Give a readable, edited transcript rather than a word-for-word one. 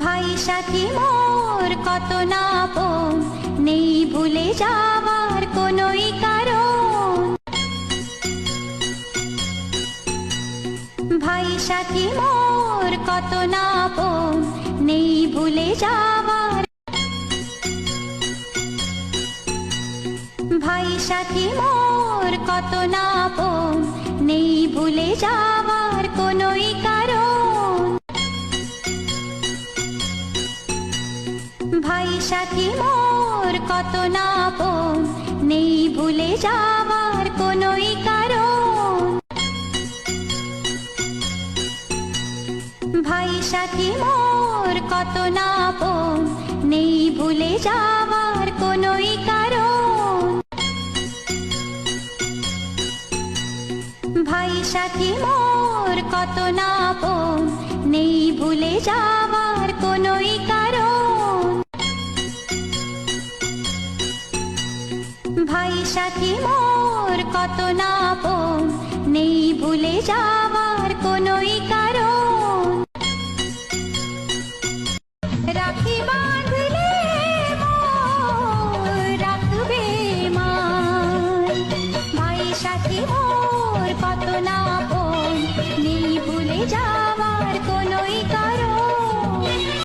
ভাই সাথী মোর কত না আপন, নেই ভুলে যাওয়ার কোনোই কারণ। ভাই সাথী মোর কত না আপন, নেই ভুলে যাওয়ার। ভাই সাথী মোর কত না আপন, নেই ভুলে যাওয়ার কোনোই কারণ। ভাই সাথী মোর কত না আপন, নেই ভুলে যাওয়ার কোনোই কারণ। ভাই সাথী মোর কত না আপন, নেই ভুলে যাওয়ার কোনোই কারণ। ভাই সাথী মোর কত না আপন, নেই ভুলে যাওয়ার কোনোই কারণ। ভাই সাথী মোর কত না আপন, নেই ভুলে যাওয়ার কোনোই কারণ।